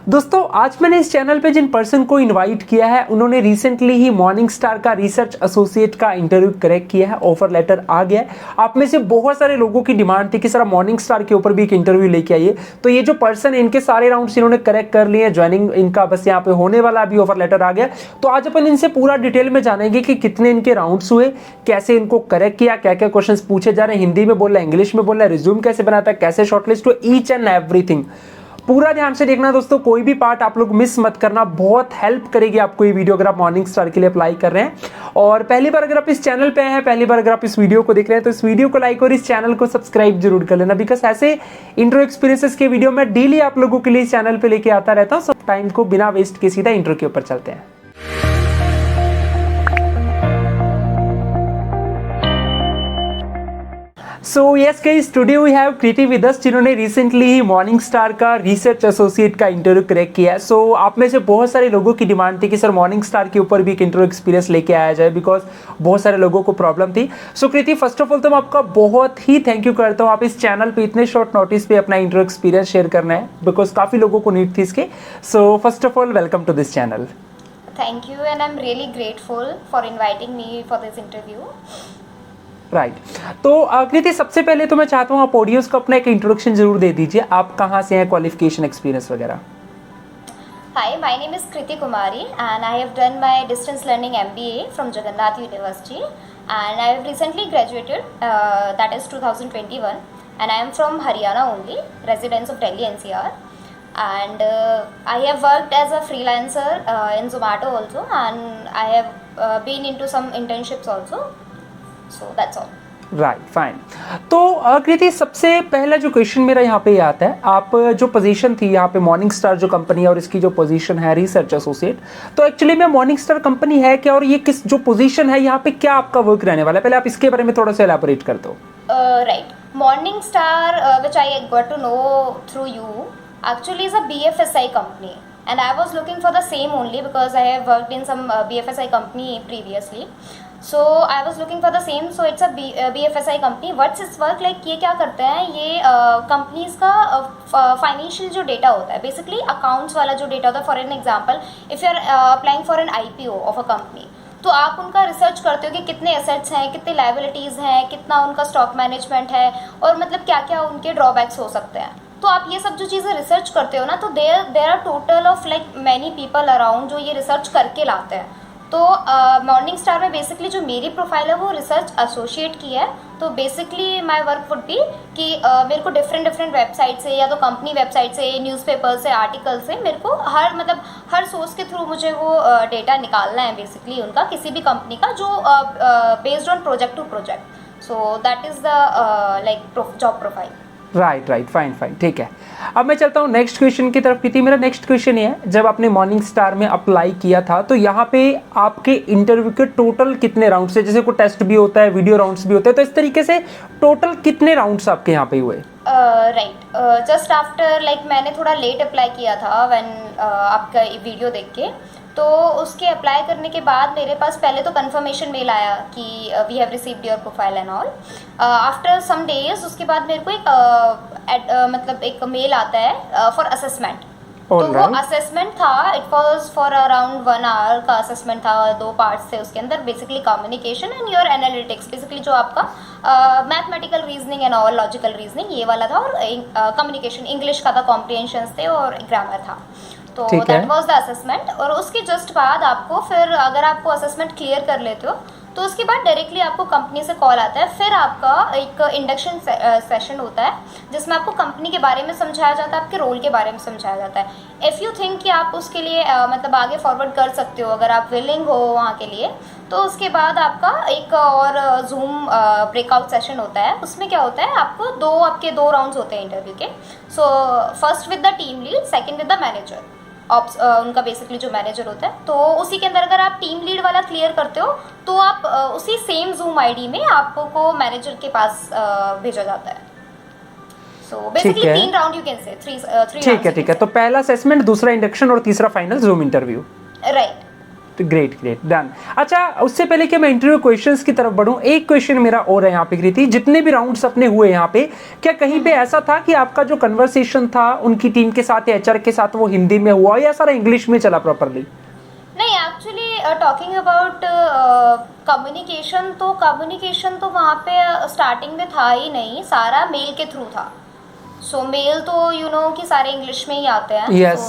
दोस्तों आज मैंने इस चैनल पे जिन पर्सन को इनवाइट किया है उन्होंने रिसेंटली ही मॉर्निंग स्टार का रिसर्च एसोसिएट का इंटरव्यू क्रैक किया है, ऑफर लेटर आ गया है। आप में से बहुत सारे लोगों की डिमांड थी कि सर मॉर्निंग स्टार के ऊपर भी एक इंटरव्यू लेके आइए, तो ये जो पर्सन है इनके सारे राउंड्स इन्होंने करेक्ट कर लिए, ज्वाइनिंग इनका बस यहाँ पे होने वाला, अभी ऑफर लेटर आ गया। तो आज अपन इनसे पूरा डिटेल में जानेंगे कि कितने इनके राउंड्स हुए, कैसे इनको करेक्ट किया, क्या क्या क्वेश्चन पूछे जा रहे हैं, हिंदी में बोलना है, इंग्लिश में बोलना है, रिज्यूम कैसे बनाता है, कैसे शॉर्टलिस्ट हुआ, ईच एंड एवरीथिंग पूरा ध्यान से देखना दोस्तों, कोई भी पार्ट आप लोग मिस मत करना, बहुत हेल्प करेगी आपको ये वीडियो अगर आप मॉर्निंग स्टार के लिए अप्लाई कर रहे हैं। और पहली बार अगर आप इस चैनल पे हैं, पहली बार अगर आप इस वीडियो को देख रहे हैं तो इस वीडियो को लाइक और इस चैनल को सब्सक्राइब जरूर कर लेना, बिकॉज ऐसे इंट्रो एक्सपीरियंसेस के वीडियो मैं डेली आप लोगों के लिए इस चैनल पे लेके आता रहता हूँ। सब टाइम को बिना वेस्ट के सीधा इंट्रो के ऊपर चलते हैं। So yes guys, today we have Kriti with us, जिन्होंने रिसेंटली ही मॉर्निंग स्टार का रिसर्च एसोसिएट का इंटरव्यू क्रैक किया है। सो आप में से बहुत सारे लोगों की डिमांड थी कि सर मॉर्निंग स्टार के ऊपर भी एक इंटरव्यू एक्सपीरियंस लेके आया जाए, बिकॉज बहुत सारे लोगों को प्रॉब्लम थी। सो कृति, फर्स्ट ऑफ ऑल तो मैं आपका बहुत ही थैंक यू करता हूँ, आप इस चैनल पे इतने शॉर्ट नोटिस पे अपना इंटरव्यू एक्सपीरियंस शेयर करना है, बिकॉज काफ़ी लोगों को नीड थी इसके। So first of all welcome to this channel. Thank you, and I'm really grateful for inviting me for this interview. Right तो कृति, सबसे पहले तो मैं चाहता हूँ आप ऑडियंस को अपना एक इंट्रोडक्शन जरूर दे दीजिए, आप कहाँ से हैं, क्वालिफिकेशन, एक्सपीरियंस वगैरह। Hi, my name is Kriti Kumari, and I have done my distance learning MBA from Jagannath University, and I have recently graduated, that is 2021, and I am from Haryana only, residents of Delhi NCR, and I have worked as a freelancer in Zomato also, and I have been into some internships also. So that's all. Right fine. तो कृति, सबसे पहला जो question मेरा यहाँ पे आता है, आप जो पोजीशन थी यहाँ पे मॉर्निंग स्टार जो कंपनी है और इसकी जो पोजीशन है रिसर्च एसोसिएट, तो एक्चुअली में मॉर्निंग स्टार कंपनी है क्या और ये किस जो पोजीशन है यहाँ पे क्या आपका वर्क रहने वाला है, पहले आप इसके बारे में थोड़ा सा एलैबोरेट कर दो। Right. Morning Star, which I got to know through you, actually is a BFSI company, and I was looking for the same only because I have worked in some BFSI company previously. So I was looking for the same. So it's a BFSI company. What's its work like? ये क्या करते हैं, ये companies का financial जो data होता है, basically accounts वाला जो डेटा होता है। For an example, if you are applying for an IPO of a company, तो आप उनका रिसर्च करते हो कि कितने एसेट्स हैं, कितने लायबिलिटीज़ हैं, कितना उनका स्टॉक मैनेजमेंट है, और मतलब क्या क्या उनके ड्रॉबैक्स हो सकते हैं। तो आप ये सब जो चीज़ें रिसर्च करते हो ना, तो there are total of like many people around जो ये रिसर्च करके लाते हैं। तो मॉर्निंग स्टार में बेसिकली जो मेरी प्रोफाइल है वो रिसर्च एसोसिएट की है। तो basically my work would be कि मेरे को डिफरेंट वेबसाइट से, या तो कंपनी वेबसाइट से, न्यूज़पेपर से, आर्टिकल से, मेरे को हर सोर्स के थ्रू मुझे वो डेटा निकालना है, बेसिकली उनका किसी भी कंपनी का, जो based on project to project. So that is the like job profile. Right fine, ठीक है। अब मैं चलता हूँ नेक्स्ट क्वेश्चन की तरफ। कृति, मेरा नेक्स्ट क्वेश्चन ये है, जब आपने मॉर्निंग स्टार में अप्लाई किया था तो यहाँ पे आपके इंटरव्यू के टोटल कितने राउंड्स है, जैसे कोई टेस्ट भी होता है, वीडियो राउंड्स भी होते हैं, तो इस तरीके से टोटल कितने राउंड्स आपके यहाँ पे हुए? राइट, जस्ट आफ्टर लाइक मैंने थोड़ा लेट अप्लाई किया था व्हेन आपका वीडियो देख के, तो उसके अप्लाई करने के बाद मेरे पास पहले तो कंफर्मेशन मेल आया कि we have received your profile and all. After some days उसके बाद मेरे को मतलब एक मेल आता है फॉर असेसमेंट। तो वो असेसमेंट था, it was for around 1 hour का असेसमेंट था, 2 पार्ट्स थे उसके अंदर, basically communication and your analytics, basically जो आपका mathematical reasoning and all logical reasoning ये वाला था, और कम्युनिकेशन इंग्लिश का था, कॉम्प्रिहेंशंस थे और ग्रामर था। तो दैट वाज द असेसमेंट। और उसके जस्ट बाद आपको फिर, अगर आपको असेसमेंट क्लियर कर लेते हो तो उसके बाद डायरेक्टली आपको कंपनी से कॉल आता है। फिर आपका एक इंडक्शन सेशन होता है जिसमें आपको कंपनी के बारे में समझाया जाता है, आपके रोल के बारे में समझाया जाता है। इफ़ यू थिंक कि आप उसके लिए मतलब आगे फॉरवर्ड कर सकते हो, अगर आप विलिंग हो वहाँ के लिए, तो उसके बाद आपका एक और जूम ब्रेकआउट सेशन होता है। उसमें क्या होता है, आपके दो राउंड्स होते हैं इंटरव्यू के। So first with the team lead, second with the manager, उनका बेसिकली जो मैनेजर होता है। तो उसी के अंदर अगर आप टीम लीड वाला क्लियर करते हो तो आप उसी सेम जूम आईडी में आपको मैनेजर के पास भेजा जाता है। So basically 3 round you can say, 3 ठीक है। तो पहला असेसमेंट, दूसरा इंडक्शन और तीसरा final zoom interview. Right. Great great done. अच्छा, उससे पहले कि मैं इंटरव्यू क्वेश्चंस की तरफ बढ़ूं, एक क्वेश्चन मेरा और है यहाँ पे कृति, जितने भी राउंड्स अपने हुए यहाँ पे, क्या कहीं पे ऐसा था कि आपका जो कन्वर्सेशन था उनकी टीम के साथ या एचआर के साथ वो हिंदी में हुआ या सारा इंग्लिश में चला प्रॉपरली? नहीं, एक्चुअली टॉकिंग अबाउट कम्युनिकेशन तो वहाँ पे स्टार्टिंग में था ही नहीं, सारा मेल के थ्रू था। सो मेल तो यू नो कि सारे इंग्लिश में ही आते हैं। Yes.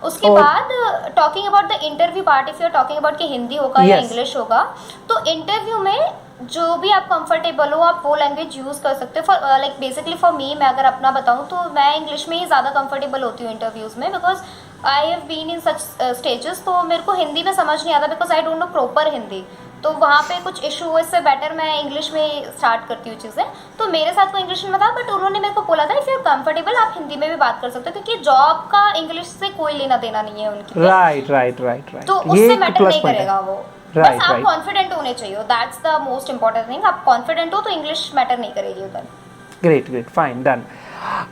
उसके बाद talking about the interview part, if you are talking about कि हिंदी होगा या Yes. इंग्लिश होगा, तो इंटरव्यू में जो भी आप कंफर्टेबल हो आप वो लैंग्वेज यूज़ कर सकते हो। For like basically for me, मैं अगर अपना बताऊँ तो मैं इंग्लिश में ही ज़्यादा कंफर्टेबल होती हूँ इंटरव्यूज़ में, because I have been in such stages. तो मेरे को हिंदी में समझ नहीं आता because I don't know proper Hindi, तो वहाँ पे कुछ इशू हो, इससे बेटर मैं इंग्लिश में स्टार्ट करती हूँ चीज़ें। तो मेरे साथ वो इंग्लिश में था, बट उन्होंने मेरे को बोला था इफ़ यू आर कंफर्टेबल आप हिंदी में भी बात कर सकते हो, क्योंकि जॉब का इंग्लिश से कोई लेना देना नहीं है उनकी। राइट। तो उससे मैटर नहीं करेगा वो। बस आप कॉन्फिडेंट होने चाहिए, that's the most important thing. आप कॉन्फिडेंट हो तो इंग्लिश मैटर नहीं करेगी उधर। Great fine done.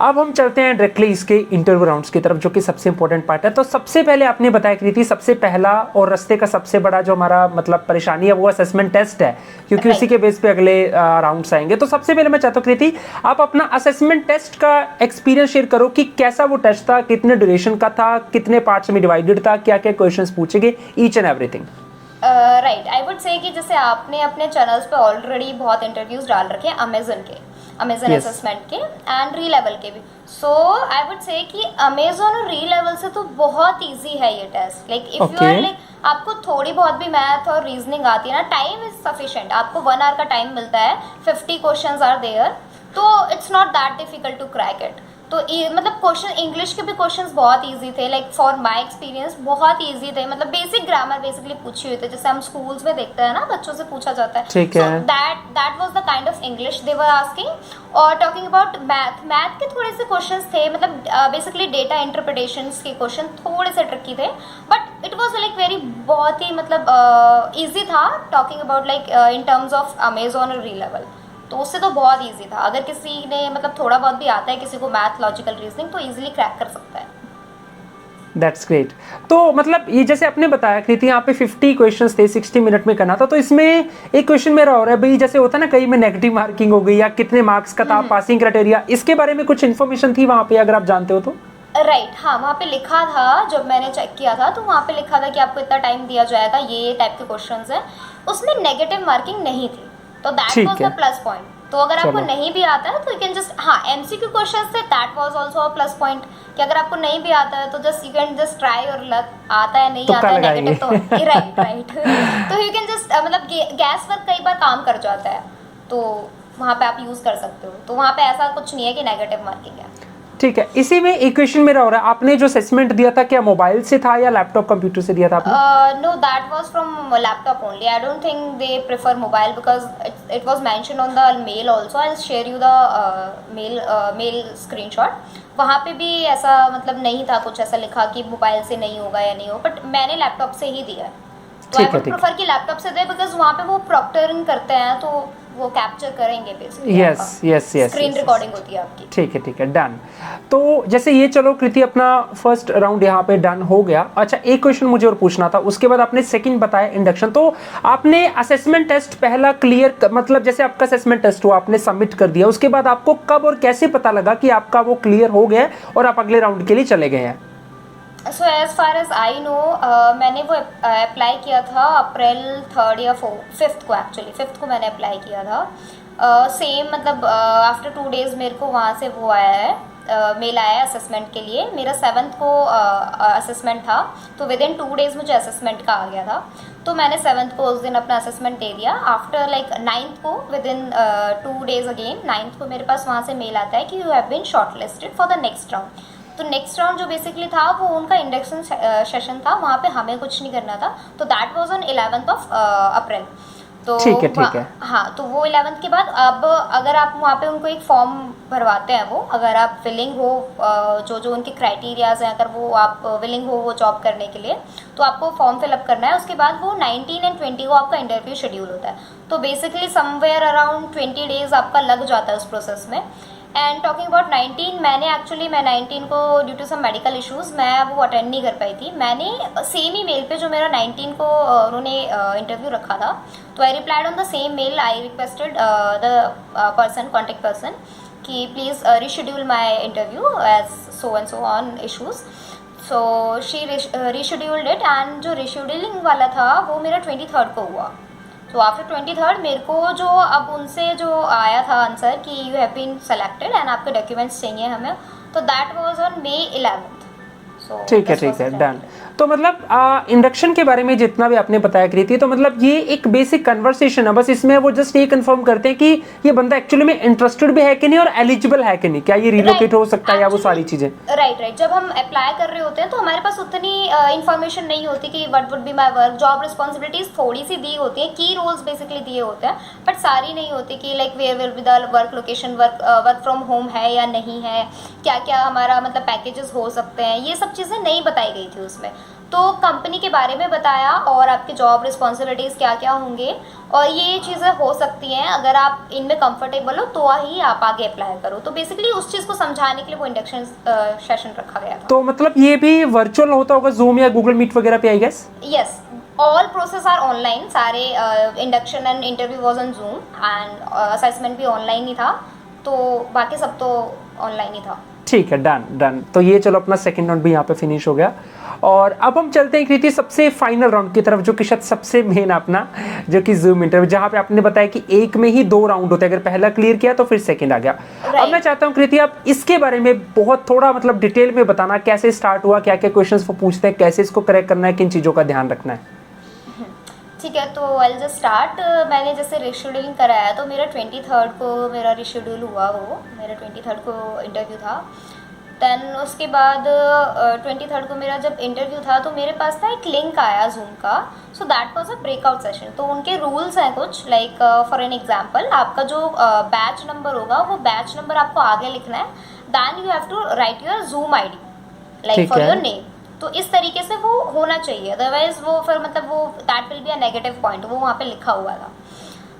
अब हम चलते हैं डायरेक्टली इसके इंटरव्यू राउंड्स की तरफ, जो कि सबसे इंपॉर्टेंट पार्ट है। तो सबसे पहले आपने बताया कृति, सबसे पहला और रास्ते का सबसे बड़ा जो हमारा मतलब परेशानी है वो असेसमेंट टेस्ट है, क्योंकि उसी के बेस पे अगले राउंड्स आएंगे। तो सबसे पहले मैं चाहता हूँ कृति, आप अपना असेसमेंट टेस्ट का एक्सपीरियंस शेयर करो कि कैसा वो टेस्ट था, कितने ड्यूरेशन का था, कितने पार्ट्स में डिवाइडेड था, क्या क्या क्वेश्चंस पूछे गए, each and everything. Right, I would say कि जैसे आपने अपने चैनल्स पे ऑलरेडी बहुत इंटरव्यूज डाल रखे हैं अमेजन असेसमेंट के एंड री लेवल के भी। सो आई वुड से कि अमेजन और री लेवल से तो बहुत इजी है ये test. Like if you are like आपको थोड़ी बहुत भी मैथ और रीजनिंग आती है ना, टाइम इज सफिशिएंट, आपको 1 आवर का टाइम मिलता है, 50 क्वेश्चंस आर देयर, तो it's not that difficult to crack it. तो मतलब क्वेश्चन इंग्लिश के भी क्वेश्चंस बहुत इजी थे, लाइक फॉर माय एक्सपीरियंस बहुत इजी थे। मतलब बेसिक ग्रामर बेसिकली पूछी हुई थे, जैसे हम स्कूल्स में देखते हैं ना, बच्चों से पूछा जाता है। ठीक है। That was the kind of English they were asking. और टॉकिंग अबाउट मैथ के थोड़े से क्वेश्चंस थे, मतलब बेसिकली डेटा इंटरप्रिटेशंस के क्वेश्चन थोड़े से ट्रिकी थे, but it was like very बहुत ही मतलब इजी था। Talking about like in terms of Amazon और री लेवल, तो उससे तो बहुत इजी था। अगर किसी ने मतलब थोड़ा बहुत भी आता है किसी को मैथ, लॉजिकल रीजनिंग, तो इजीली क्रैक कर सकता है। That's great. तो मतलब ये जैसे आपने बताया कृति, यहाँ पे 50 क्वेश्चंस थे, 60 मिनट में करना था। तो इसमें एक क्वेश्चन मेरा और है भाई, जैसे होता है ना कहीं में नेगेटिव मार्किंग हो गई या कितने मार्क्स का था, पासिंग क्राइटेरिया, इसके बारे में कुछ इन्फॉर्मेशन थी वहाँ पे अगर आप जानते हो तो? राइट, हाँ, वहाँ पे लिखा था, जब मैंने चेक किया था तो वहाँ पे लिखा था कि आपको इतना टाइम दिया जाएगा, ये टाइप के क्वेश्चंस हैं। उसमें नेगेटिव मार्किंग नहीं थी, तो that was the plus point. तो अगर आपको नहीं भी आता है तो यू कैन जस्ट, हाँ, एमसीक्यू क्वेश्चंस थे, that was also a plus point, कि अगर आपको नहीं भी आता है तो just you can just try और लक, आता है नहीं आता है नेगेटिव तो राइट तो यू कैन जस्ट मतलब गैस वर्क कई बार काम कर जाता है, तो वहाँ पे आप यूज़ कर सकते हो। तो वहाँ पे ऐसा कुछ नहीं है कि नेगेटिव मार्किंग है। ठीक है। इसी में एक क्वेश्चन मेरा हो रहा है, आपने जो असेसमेंट दिया था क्या मोबाइल से था या लैपटॉप कंप्यूटर से दिया था आपने? No, that was from laptop only. I don't think they prefer mobile because it was mention on the mail also. I will share you the mail screenshot. वहाँ पे भी ऐसा मतलब नहीं था कुछ ऐसा लिखा कि मोबाइल से नहीं होगा या नहीं हो, बट मैंने लैपटॉप से ही दिया है। तो आई वुड प्रेफर कि लैपटॉप से दे, बिकॉज वहाँ पे वो प्रॉक्टरिंग करते हैं तो वो कैप्चर करेंगे बेसिकली। यस स्क्रीन रिकॉर्डिंग होती है आपकी। ठीक है डन। तो जैसे ये चलो कृति, अपना फर्स्ट राउंड यहाँ पे डन हो गया। अच्छा, एक क्वेश्चन मुझे और पूछना था, उसके बाद आपने सेकंड बताया इंडक्शन। तो आपने असेसमेंट टेस्ट पहला क्लियर, मतलब जैसे आपका असेसमेंट टेस्ट हुआ, आपने सबमिट कर दिया, उसके बाद आपको कब और कैसे पता लगा कि आपका वो क्लियर हो गया और आप अगले राउंड के लिए चले गए हैं? So as far as I know, मैंने वो अप्लाई किया था अप्रैल 3rd या 5th को, एक्चुअली 5th को मैंने अप्लाई किया था। सेम मतलब आफ्टर 2 days मेरे को वहाँ से वो आया है, मेल आया है असेसमेंट के लिए। मेरा 7th को असेसमेंट था, तो विद इन 2 days मुझे असेसमेंट का आ गया था। तो मैंने 7th को उस दिन अपना असेसमेंट दे दिया। आफ्टर लाइक 9th को with in 2 days again 9th को मेरे पास वहाँ से मेल आता है कि you have been shortlisted for the next round. तो नेक्स्ट राउंड जो बेसिकली था वो उनका इंडक्शन सेशन था, वहाँ पे हमें कुछ नहीं करना था। तो that was on 11th of अप्रैल। तो ठीक है। हाँ, तो वो 11th के बाद अब अगर आप वहाँ पे उनको एक फॉर्म भरवाते हैं, वो अगर आप विलिंग हो, जो उनके क्राइटेरियाज हैं, अगर वो आप विलिंग हो वो जॉब करने के लिए, तो आपको फॉर्म फिलअप करना है। उसके बाद वो 19 और 20 को आपका इंटरव्यू शेड्यूल होता है। तो बेसिकली समवेयर अराउंड 20 days आपका लग जाता है उस प्रोसेस में। एंड टॉकिंग अबाउट 19, मैं 19 को due to some medical issues मैं वो अटेंड नहीं कर पाई थी। मैंने सेम ही मेल पे जो मेरा 19 को उन्होंने इंटरव्यू रखा था, तो I replied on the same mail. I requested the person, contact person, कि please reschedule my interview as so and so on issues. So she rescheduled it, and जो रीशेड्यूलिंग वाला था वो मेरा 23rd को हुआ। तो आफ्टर 23rd मेरे को जो अब उनसे जो आया था आंसर कि you have been selected and आपके डॉक्यूमेंट्स चाहिए हमें, तो that was on May 11th। ठीक है, डन। तो मतलब इंडक्शन के बारे में जितना भी आपने बताया कृति, तो मतलब ये एक बेसिक कन्वर्सेशन है, बस इसमें वो जस्ट ये कंफर्म करते हैं कि ये बंदा एक्चुअली में इंटरेस्टेड भी है कि नहीं और एलिजिबल है कि नहीं, क्या ये रिलोकेट हो सकता है या वो सारी चीजें। राइट। जब हम अप्लाई कर रहे होते हैं तो हमारे पास उतनी इन्फॉर्मेशन नहीं होती कि what would be my work. Job responsibilities थोड़ी सी दी होती है, की रोल्स बेसिकली दिए होते हैं, बट सारी नहीं होती कि like where will be the work location, work from home है या नहीं है, क्या क्या हमारा मतलब पैकेजेस हो सकते हैं, ये सब चीज़ें नहीं बताई गई थी उसमें। तो कंपनी के बारे में बताया और आपके जॉब रिस्पॉन्सिबिलिटीज़ क्या क्या होंगे, और ये चीज़ें हो सकती हैं अगर आप इनमें कंफर्टेबल हो तो ही आप आगे अप्लाई करो। तो बेसिकली उस चीज़ को समझाने के लिए वो इंडक्शन सेशन रखा गया था। तो मतलब ये भी वर्चुअल होता होगा, जूम या गूगल मीट वगैरह पे, I guess. Yes, all process are online. सारे induction and interview was on Zoom, and assessment भी ऑनलाइन ही था, तो बाकी सब तो ऑनलाइन ही था। ठीक है, डन। तो ये चलो अपना सेकंड राउंड भी यहाँ पे फिनिश हो गया, और अब हम चलते हैं कृति सबसे फाइनल राउंड की तरफ, जो कि शायद सबसे मेन अपना, जो कि जूम इंटरव्यू, जहाँ पे आपने बताया कि एक में ही 2 राउंड होते हैं, अगर पहला क्लियर किया तो फिर सेकंड आ गया। अब मैं चाहता हूँ कृति आप इसके बारे में बहुत थोड़ा मतलब डिटेल में बताना, कैसे स्टार्ट हुआ, क्या क्या क्वेश्चंस वो पूछते हैं, कैसे इसको करेक्ट करना है, किन चीज़ों का ध्यान रखना है। ठीक है, तो आई जस्ट स्टार्ट। मैंने जैसे रिशेड्यूलिंग कराया तो मेरा 23rd को मेरा रिशेड्यूल हुआ, वो मेरा 23rd को इंटरव्यू था। देन उसके बाद 23rd को मेरा जब इंटरव्यू था तो मेरे पास ना एक लिंक आया जूम का, so that was a breakout session. तो उनके रूल्स हैं कुछ, लाइक फॉर एन एग्जांपल, आपका जो बैच नंबर होगा वो बैच नंबर आपको आगे लिखना है, then you have to write your Zoom ID like for your name. तो इस तरीके से वो होना चाहिए, अदरवाइज वो फिर मतलब वो that will be a negative point, वो वहाँ पे लिखा हुआ था।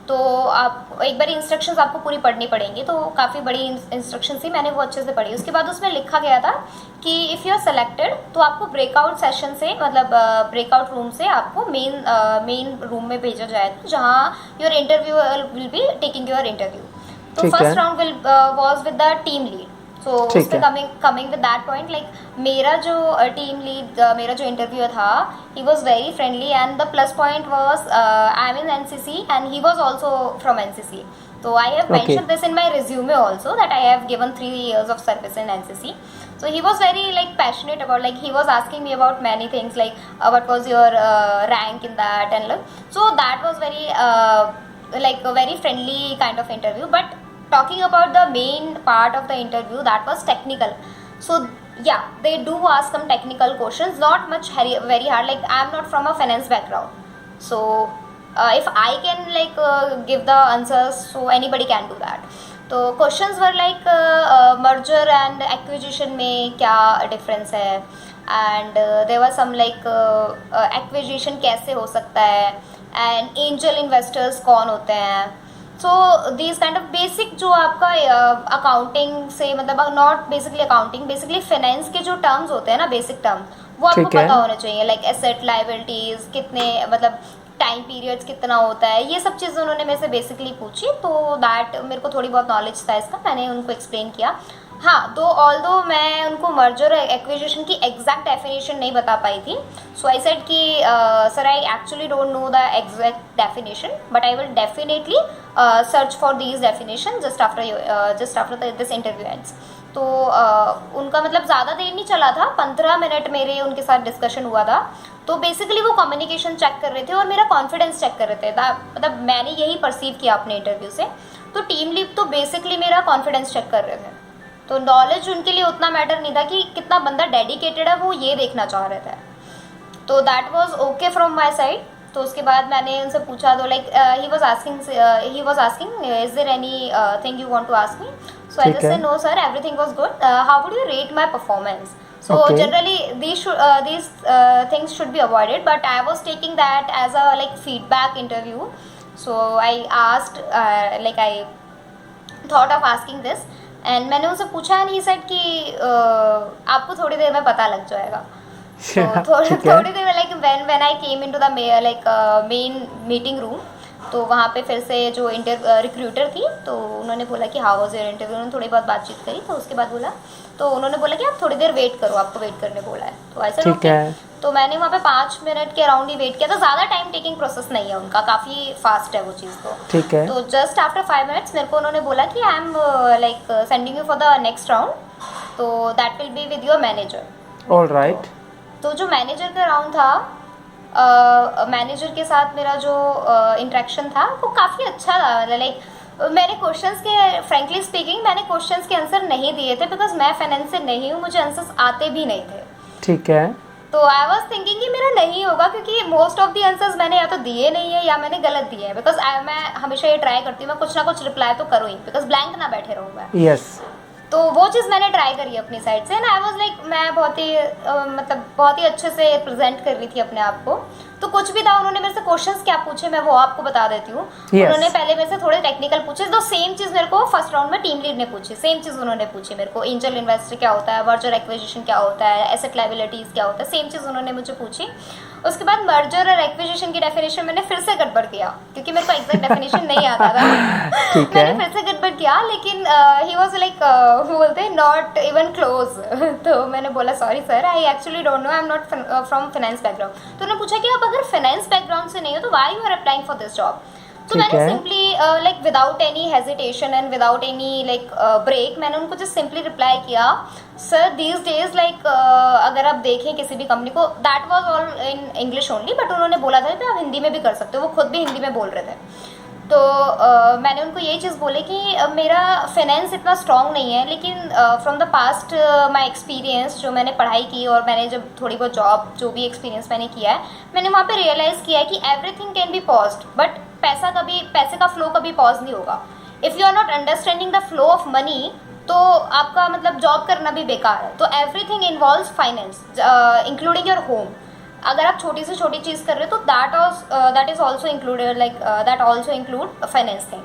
तो आप एक बार इंस्ट्रक्शंस आपको पूरी पढ़नी पड़ेंगी, तो काफ़ी बड़ी इंस्ट्रक्शंस थी, मैंने वो अच्छे से पढ़ी। उसके बाद उसमें लिखा गया था कि इफ़ यू आर सेलेक्टेड तो आपको ब्रेकआउट सेशन से, मतलब ब्रेकआउट रूम से आपको मेन रूम में भेजा जाएगा, जहाँ your interview will be taking your interview. तो first round will was with the team lead. So उसमें coming with that point, like मेरा जो टीम लीड, मेरा जो इंटरव्यू था, he was very friendly, and the plus point was I am in NCC and he was also from NCC. So I have mentioned this in my resume also, that I have given 3 years of service in NCC. So he was very like passionate about, like he was asking me about many things, like what was your rank in that, and like, so that was very like a very friendly kind of interview. But talking about the main part of the interview, that was technical. So yeah, they do ask some technical questions, not much very hard. Like I am not from a finance background, so if I can like give the answers, so anybody can do that. तो questions were like merger and acquisition में क्या difference है, and there was some like acquisition कैसे हो सकता है, and angel investors कौन होते हैं। So these kind of basic जो आपका अकाउंटिंग से, मतलब not basically accounting, basically finance के जो टर्म्स होते हैं ना, बेसिक टर्म, वो आपको पता होना चाहिए, लाइक एसेट लायबिलिटीज कितने, मतलब टाइम पीरियड्स कितना होता है, ये सब चीज़ें उन्होंने मेरे से बेसिकली पूछी। तो दैट मेरे को थोड़ी बहुत नॉलेज था इसका, मैंने उनको एक्सप्लेन किया। हाँ, तो ऑल्दो मैं उनको मर्जर एक्विजिशन की एग्जैक्ट डेफिनेशन नहीं बता पाई थी, सो आई सेड कि sir I actually don't know the exact definition, but I will definitely search for these definition just after this interview ends. तो उनका मतलब ज़्यादा देर नहीं चला था, 15 मिनट मेरे उनके साथ डिस्कशन हुआ था। तो बेसिकली वो कम्युनिकेशन चेक कर रहे थे और मेरा कॉन्फिडेंस चेक कर रहे थे, मतलब मैंने यही परसीव किया अपने इंटरव्यू से। तो टीम लीड तो बेसिकली मेरा कॉन्फिडेंस चेक कर रहे थे, तो नॉलेज उनके लिए उतना मैटर नहीं था कि कितना बंदा डेडिकेटेड है, वो ये देखना चाह रहे थे। तो that was okay from my side. तो उसके बाद मैंने उनसे पूछा, तो like he was asking is there anything you want to ask me, so I just said no sir, everything was good, how would you rate my performance. So generally these things should be avoided, but I was taking that as a like feedback interview. So I asked, like I thought of asking this, and मैंने उनसे पूछा and he said कि आपको थोड़ी देर में पता लग जाएगा। तो थोड़ी देर में like when I came into the main meeting room, तो वहाँ पे फिर से जो रिक्रूटर थी तो उन्होंने बोला कि हाउ वाज योर इंटरव्यू, उन्होंने थोड़ी बहुत बातचीत करी, तो उसके बाद बोला, तो उन्होंने बोला कि आप थोड़ी देर वेट करो, आपको वेट करने बोला है। तो ऐसा ठीक है। तो मैंने वहाँ पे 5 मिनट के अराउंड ही वेट किया, तो ज़्यादा टाइम टेकिंग प्रोसेस नहीं है उनका, काफ़ी फास्ट है वो चीज़। तो ठीक है। तो जस्ट आफ्टर 5 मिनट्स मेरे को उन्होंने बोला कि I am like sending you for the next round, तो that will be with your manager. Alright. तो जो मैनेजर का राउंड था, मैनेजर के साथ मेरा जो इंटरेक्शन था वो काफ़ी अच्छा था। लाइक मैंने क्वेश्चंस के, फ्रेंकली स्पीकिंग, मैंने क्वेश्चंस के आंसर नहीं दिए थे बिकॉज मैं फाइनेंस से नहीं हूँ, मुझे आंसर्स आते भी नहीं थे। ठीक है। तो आई वॉज थिंकिंग कि मेरा नहीं होगा, क्योंकि मोस्ट ऑफ दी आंसर्स मैंने या तो दिए नहीं है या मैंने गलत दिए हैं। बिकॉज मैं हमेशा ये ट्राई करती हूँ मैं कुछ ना कुछ रिप्लाई तो करूँ ही, बिकॉज ब्लैंक ना बैठे रहूँ मैं। यस। तो वो चीज़ मैंने ट्राई करी अपनी साइड से, एंड आई वाज लाइक मैं बहुत ही मतलब बहुत ही अच्छे से प्रेजेंट कर रही थी अपने आप को। तो कुछ भी था, उन्होंने मेरे से क्वेश्चंस क्या पूछे मैं वो आपको बता देती हूँ। Yes. उन्होंने पहले मेरे से थोड़े टेक्निकल पूछे, तो सेम चीज़ मेरे को फर्स्ट राउंड में टीम लीड ने पूछी, सेम चीज़ उन्होंने पूछी मेरे को, एंजल इन्वेस्टर क्या होता है, मर्जर एक्विजिशन क्या होता है, एसेट लायबिलिटीज़ क्या होता है, सेम चीज़ उन्होंने मुझे पूछी। उसके बाद मर्जर और एक्विजिशन की डेफिनेशन मैंने फिर से गड़बड़ किया, क्योंकि मेरे को एग्जैक्ट डेफिनेशन नहीं आता था। मैंने फिर से गड़बड़ किया, लेकिन ही वाज लाइक बोलते नॉट इवन क्लोज। तो मैंने बोला sorry sir, I actually don't know, I am not from finance background. तो उन्होंने पूछा कि आप अगर फाइनेंस बैकग्राउंड से नहीं हो तो why you are applying for this job. तो मैंने simply like without any hesitation and without any like break मैंने उनको जस्ट सिंपली रिप्लाई किया, सर दीज डेज लाइक अगर आप देखें किसी भी कंपनी को, that was all in English only, but उन्होंने बोला था कि आप हिंदी में भी कर सकते हो, वो खुद भी हिंदी में बोल रहे थे। तो मैंने उनको यही चीज़ बोली कि मेरा फाइनेंस इतना स्ट्रॉन्ग नहीं है, लेकिन from the past my experience, जो मैंने पढ़ाई की और मैंने जब थोड़ी बहुत जॉब जो भी एक्सपीरियंस मैंने किया है, मैंने वहाँ पे रियलाइज़ किया है कि everything can be paused, but पैसे का फ्लो कभी पॉज नहीं होगा। If you are not understanding the flow of money, तो आपका मतलब जॉब करना भी बेकार है। तो everything involves finance including your home. अगर आप छोटी से छोटी चीज़ कर रहे हो तो that is also included, like that also include finance thing.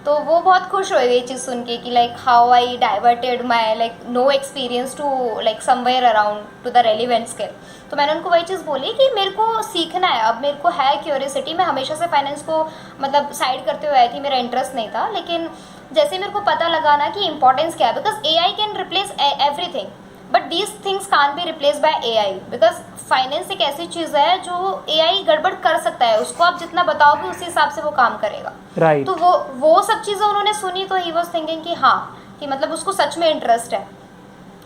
तो वो बहुत खुश हुए ये चीज़ सुन के कि like how I diverted my like no experience to like somewhere around to the relevant skill. तो मैंने उनको वही चीज़ बोली कि मेरे को सीखना है, अब मेरे को है क्यूरियोसिटी। मैं हमेशा से फाइनेंस को मतलब साइड करते हुए आई थी, मेरा इंटरेस्ट नहीं था, लेकिन जैसे मेरे को पता लगा ना कि इंपॉर्टेंस क्या है, because AI can replace everything, but these things can be replace by AI, because finance एक ऐसी चीज़ है जो AI गड़बड़ कर सकता है, उसको आप जितना बताओगे उसी हिसाब से वो काम करेगा। राइट। तो वो सब चीज़ें उन्होंने सुनी, तो ही वॉज थिंकिंग कि हाँ, कि मतलब उसको सच में इंटरेस्ट है।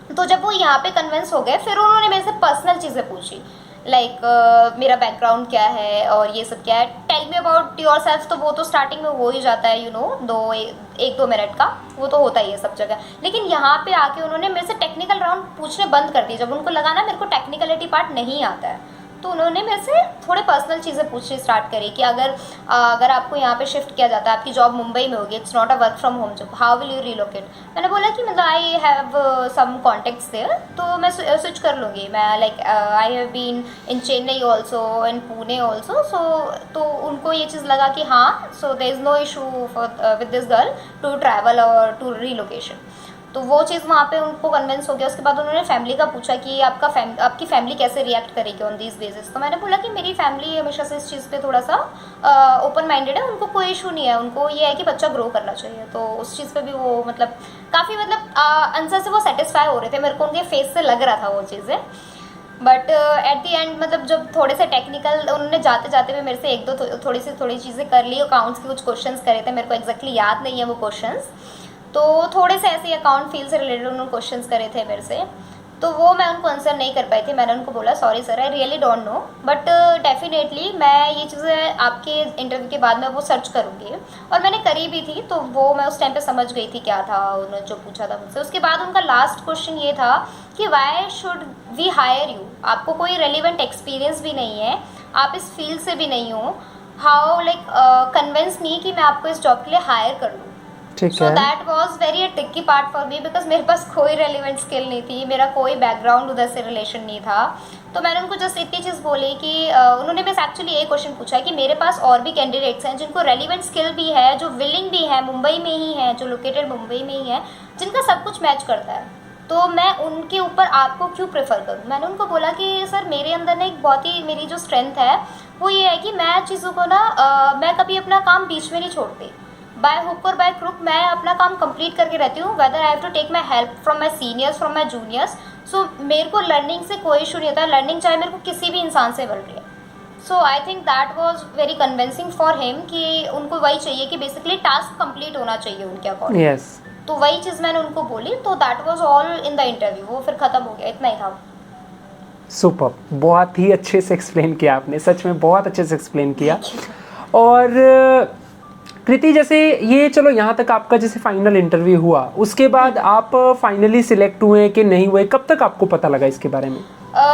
तो जब वो यहाँ पे कन्विंस हो गए, फिर उन्होंने मेरे से पर्सनल चीज़ें पूछी, लाइक मेरा बैकग्राउंड क्या है और ये सब क्या है, tell me about yourself. तो वो तो स्टार्टिंग में हो ही जाता है, यू नो, 1-2 मिनट का वो तो होता ही है सब जगह। लेकिन यहाँ पे आके उन्होंने मेरे से टेक्निकल राउंड पूछने बंद कर दिए। जब उनको लगा ना मेरे को टेक्निकलिटी पार्ट नहीं आता है, तो उन्होंने मेरे से थोड़े पर्सनल चीज़ें पूछनी स्टार्ट करी कि अगर आपको यहाँ पे शिफ्ट किया जाता है, आपकी जॉब मुंबई में होगी, it's not a work from home job, how will you relocate. मैंने बोला कि मतलब I have some contacts there, तो मैं स्विच कर लूँगी। मैं like I have been in Chennai also, in Pune also, so तो उनको ये चीज़ लगा कि हाँ, so there is no issue with this girl to travel और टू रिलोकेशन। तो वो चीज़ वहाँ पे उनको कन्विंस हो गया। उसके बाद उन्होंने फैमिली का पूछा कि आपकी फैमिली कैसे रिएक्ट करेगी ऑन दीज बेसिस। तो मैंने बोला कि मेरी फैमिली हमेशा से इस चीज़ पे थोड़ा सा ओपन माइंडेड है, उनको कोई इशू नहीं है, उनको ये है कि बच्चा ग्रो करना चाहिए। तो उस चीज़ पे भी वो मतलब काफ़ी मतलब आंसर से वो सेटिस्फाई हो रहे थे, मेरे को उनके फेस से लग रहा था वो चीज़ें। बट एट दी एंड मतलब जब थोड़े से टेक्निकल उन्होंने जाते जाते भी मेरे से एक दो थोड़ी चीज़ें कर ली, अकाउंट्स के कुछ क्वेश्चंस करे थे, मेरे को एग्जैक्टली याद नहीं है वो क्वेश्चंस, तो थोड़े से ऐसे अकाउंट फील्ड से रिलेटेड उन्होंने क्वेश्चंस करे थे मेरे से, तो वो मैं उनको आंसर नहीं कर पाई थी। मैंने उनको बोला sorry sir, I really don't know, but definitely मैं ये चीज़ें आपके इंटरव्यू के बाद में वो सर्च करूँगी, और मैंने करी भी थी। तो वो मैं उस टाइम पे समझ गई थी क्या था उन्होंने जो पूछा था मुझसे। उसके बाद उनका लास्ट क्वेश्चन ये था कि why should we hire you, आपको कोई रेलिवेंट एक्सपीरियंस भी नहीं है, आप इस फील्ड से भी नहीं हो, हाउ लाइक कन्विंस मी कि मैं आपको इस जॉब के लिए हायर कर लूँ। ठीक सो है। That was very tricky part for me because मेरे पास कोई रेलिवेंट स्किल नहीं थी, मेरा कोई बैकग्राउंड उधर से रिलेशन नहीं था। तो मैंने उनको जस्ट इतनी चीज़ बोली कि उन्होंने बस एक्चुअली ये क्वेश्चन पूछा कि मेरे पास और भी कैंडिडेट्स हैं जिनको रेलिवेंट स्किल भी है, जो विलिंग भी है, मुंबई में ही है, जो लोकेटेड मुंबई में ही है, जिनका सब कुछ मैच करता है, तो मैं उनके ऊपर आपको क्यों प्रेफर करूँ। मैंने उनको बोला कि सर मेरे अंदर ना एक बहुत ही मेरी जो स्ट्रेंथ है वो ये है कि मैं चीज़ों को ना मैं कभी अपना काम बीच में नहीं छोड़ती, बाय हुक और बाय क्रुक मैं अपना काम कंप्लीट करके रहती हूँ, whether I have to take my help from my seniors, from my juniors. So मेरे को लर्निंग से कोई इशू नहीं होता, लर्निंग चाहे मेरे को किसी भी इंसान से मिल रही है। So I think that was very convincing for him कि उनको वही चाहिए कि बेसिकली टास्क कंप्लीट होना चाहिए उनके अकॉर्डिंग। यस। तो वही चीज़ मैंने उनको बोली, तो that was all in the interview. वो फिर ख़त्म हो गया, इतना ही था। सुपर, बहुत ही अच्छे से एक्सप्लेन किया आपने, सच में बहुत अच्छे से एक्सप्लेन किया। और कृति जैसे ये चलो यहाँ तक आपका जैसे फाइनल इंटरव्यू हुआ, उसके बाद आप फाइनली सिलेक्ट हुए कि नहीं हुए, कब तक आपको पता लगा इसके बारे में?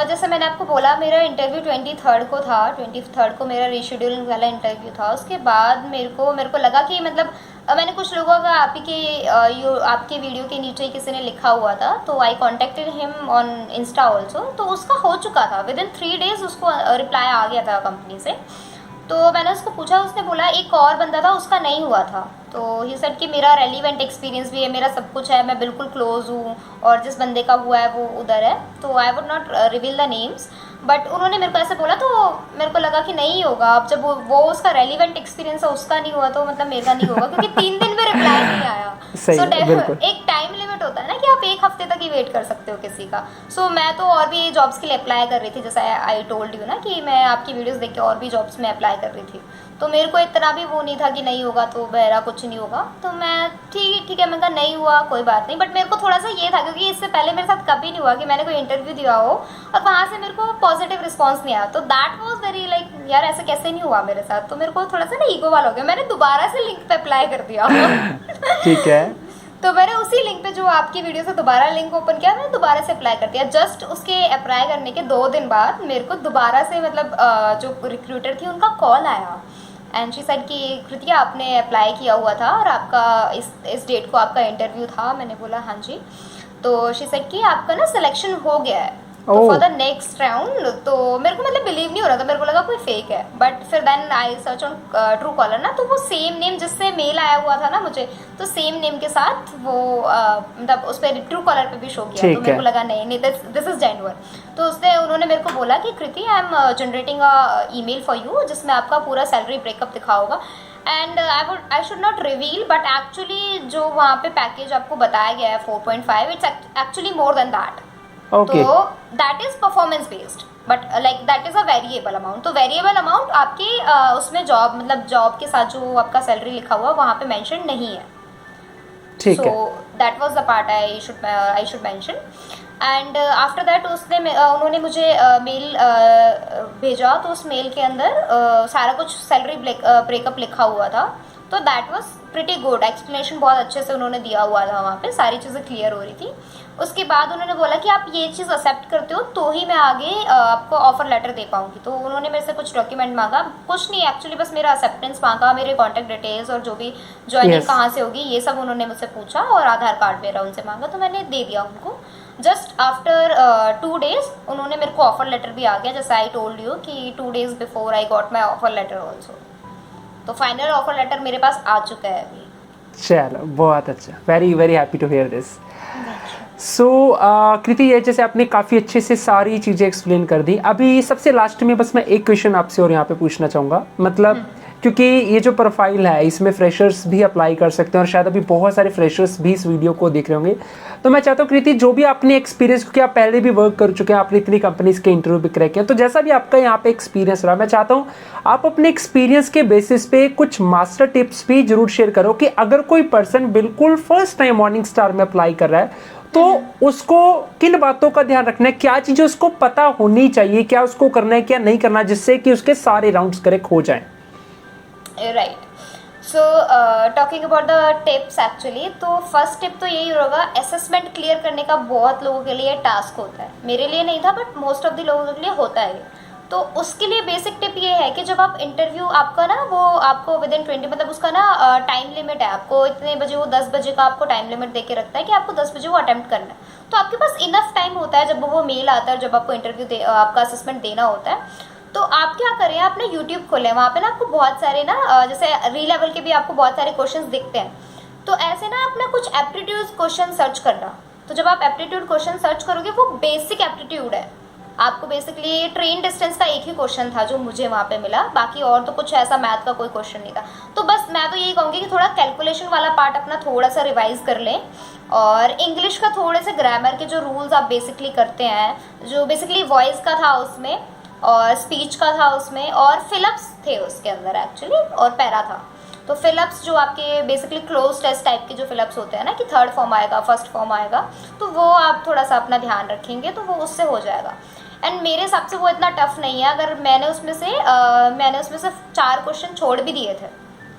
जैसे मैंने आपको बोला मेरा इंटरव्यू 23 को था, 23 को मेरा रीशेड्यूलिंग वाला इंटरव्यू था। उसके बाद मेरे को लगा कि मतलब मैंने कुछ लोगों का आपके वीडियो के नीचे किसी ने लिखा हुआ था, तो I contacted him on Insta also, तो उसका हो चुका था, विद इन 3 days उसको रिप्लाई आ गया था कंपनी से। तो मैंने उसको पूछा, उसने बोला एक और बंदा था उसका नहीं हुआ था, तो ही सेड कि मेरा रेलिवेंट एक्सपीरियंस भी है, मेरा सब कुछ है, मैं बिल्कुल क्लोज हूँ, और जिस बंदे का हुआ है वो उधर है। तो I would not reveal the names, but उन्होंने मेरे को ऐसे बोला, तो मेरे को लगा कि नहीं होगा। अब जब वो उसका रेलिवेंट एक्सपीरियंस है उसका नहीं हुआ, तो मतलब मेरा नहीं होगा, क्योंकि 3 दिन में रिप्लाई नहीं आया। सही बिल्कुल। एक टाइम लिमिट होता है ना कि आप 1 हफ्ते तक ही वेट कर सकते हो किसी का। सो मैं तो और भी जॉब्स के लिए अप्लाई कर रही थी, जैसे आई टोल्ड यू ना कि मैं आपकी वीडियोस देख के और भी जॉब्स में अप्लाई कर रही थी, तो मेरे को इतना भी वो नहीं था कि नहीं होगा तो मेरा कुछ नहीं होगा। तो मैं ठीक है, मैं कहा नहीं हुआ कोई बात नहीं, बट मेरे को थोड़ा सा ये था क्योंकि इससे पहले मेरे साथ कभी नहीं हुआ कि मैंने कोई इंटरव्यू दिया हो और वहाँ से मेरे को पॉजिटिव रिस्पॉन्स नहीं आया, तो दैट वॉज वेरी लाइक यार ऐसे कैसे नहीं हुआ मेरे साथ। तो मेरे को थोड़ा सा ना ईगो वाला हो गया, मैंने दोबारा से लिंक पे अप्लाई कर दिया। ठीक है। तो मैंने उसी लिंक पे जो आपकी वीडियो से दोबारा लिंक ओपन किया, मैंने दोबारा से अप्लाई कर दिया। जस्ट उसके अप्लाई करने के 2 दिन बाद मेरे को दोबारा से मतलब जो रिक्रूटर थी उनका कॉल आया, एंड शी सेड कि कृतिया आपने अप्लाई किया हुआ था और आपका इस डेट को आपका इंटरव्यू था। मैंने बोला हाँ जी। तो शी सेड कि आपका ना सिलेक्शन हो गया है तो फॉर द नेक्स्ट राउंड। तो मेरे को मतलब बिलीव नहीं हो रहा था, मेरे को लगा कोई फेक है, बट फिर then I search on Truecaller ना, तो वो सेम नेम जिससे मेल आया हुआ था ना मुझे, तो सेम नेम के साथ वो मतलब उस पर ट्रू कॉलर पे भी शो किया। तो मेरे को लगा नहीं दिस इज जेन्युइन। तो उन्होंने मेरे को बोला कि Kriti I am generating a email for you जिसमें आपका पूरा सैलरी ब्रेकअप दिखा होगा, and I should not reveal, but actually जो वहाँ पे पैकेज आपको बताया गया है 4.5, it's actually more than that. Okay. तो that is performance based, but like that is a variable amount. तो वेरिएबल अमाउंट आपके उसमें जॉब मतलब जॉब के साथ जो आपका सैलरी लिखा हुआ वहाँ पे मेंशन नहीं है। ठीक है। So that was the part I should mention. And after that उन्होंने मुझे मेल भेजा, तो उस मेल के अंदर सारा कुछ सैलरी ब्रेकअप लिखा हुआ था। तो that was pretty good, explanation बहुत अच्छे से उन्होंने दिया हुआ था, वहाँ पे सारी चीज़ें क्लियर हो रही थी। उसके बाद उन्होंने बोला कि आप ये चीज़ एक्सेप्ट करते हो तो ही मैं आगे आपको ऑफर लेटर दे पाऊंगी। तो उन्होंने मेरे से कुछ डॉक्यूमेंट मांगा, कुछ नहीं एक्चुअली, बस मेरा एक्सेप्टेंस मांगा, मेरे कॉन्टैक्ट डिटेल्स और जो भी ज्वाइनिंग कहाँ से होगी ये सब उन्होंने मुझसे पूछा, और आधार कार्ड मेरा उनसे मांगा, तो मैंने दे दिया उनको। जस्ट आफ्टर 2 days उन्होंने मेरे को ऑफर लेटर भी आ गया, जैसे आई टोल्ड यू कि 2 days before I got my offer letter also. तो फाइनल ऑफर लेटर मेरे पास आ चुका है अभी। चलो बहुत अच्छा, very very happy to hear this. So Kriti, ये जैसे आपने काफ़ी अच्छे से सारी चीज़ें एक्सप्लेन कर दी, अभी सबसे लास्ट में बस मैं एक क्वेश्चन आपसे और यहाँ पे पूछना चाहूँगा, मतलब क्योंकि ये जो प्रोफाइल है इसमें फ्रेशर्स भी अप्लाई कर सकते हैं और शायद अभी बहुत सारे फ्रेशर्स भी इस वीडियो को देख रहे होंगे, तो मैं चाहता हूँ कृति जो भी आपने एक्सपीरियंस, क्योंकि आप पहले भी वर्क कर चुके हैं, आपने इतनी कंपनीज के इंटरव्यू भी क्रैक किया, तो जैसा भी आपका यहाँ पे एक्सपीरियंस रहा, मैं चाहता हूँ आप अपने एक्सपीरियंस के बेसिस पे कुछ मास्टर टिप्स भी जरूर शेयर करो कि अगर कोई पर्सन बिल्कुल फर्स्ट टाइम मॉर्निंग स्टार में अप्लाई कर रहा है तो उसको किन बातों का ध्यान रखना है, क्या चीज़ें उसको पता होनी चाहिए, क्या उसको करना है क्या नहीं करना, जिससे कि उसके सारे राउंड्स करेक्ट हो जाएं। Right, so talking about the tips actually, तो फर्स्ट टिप तो यही होगा, असेसमेंट क्लियर करने का बहुत लोगों के लिए टास्क होता है, मेरे लिए नहीं था बट मोस्ट ऑफ द लोगों के लिए होता है। तो उसके लिए बेसिक टिप ये है कि जब आप इंटरव्यू आपका ना वो आपको विद इन 20 मतलब उसका ना टाइम लिमिट है, आपको इतने बजे वो 10 बजे का आपको टाइम लिमिट दे के रखता है कि आपको 10 बजे वो अटेम्प्ट करना है। तो आपके पास इनफ टाइम होता है जब वो मेल आता है, जब आपको इंटरव्यू आपका असेसमेंट देना होता है। तो आप क्या करें, आप ना यूट्यूब खोलें, वहाँ पे ना आपको बहुत सारे ना जैसे री लेवल के भी आपको बहुत सारे क्वेश्चन दिखते हैं। तो ऐसे ना आप ना कुछ एप्टीट्यूड क्वेश्चन सर्च करना। तो जब आप एप्टीट्यूड क्वेश्चन सर्च करोगे वो बेसिक एप्टीट्यूड है, आपको बेसिकली ट्रेन डिस्टेंस का एक ही क्वेश्चन था जो मुझे वहाँ पे मिला, बाकी और तो कुछ ऐसा मैथ का कोई क्वेश्चन नहीं था। तो बस मैं तो यही कहूँगी कि थोड़ा कैलकुलेशन वाला पार्ट अपना थोड़ा सा रिवाइज कर लें, और इंग्लिश का थोड़े से ग्रामर के जो रूल्स आप बेसिकली करते हैं, जो बेसिकली वॉइस का था उसमें और स्पीच का था उसमें, और फिलअप्स थे उसके अंदर एक्चुअली, और पैरा था। तो फिलअप्स जो आपके बेसिकली क्लोज टेस्ट टाइप के जो फिलअप्स होते हैं ना कि थर्ड फॉर्म आएगा, फर्स्ट फॉर्म आएगा, तो वो आप थोड़ा सा अपना ध्यान रखेंगे तो वो उससे हो जाएगा। एंड मेरे हिसाब से वो इतना टफ नहीं है। अगर मैंने उसमें से 4 क्वेश्चन छोड़ भी दिए थे,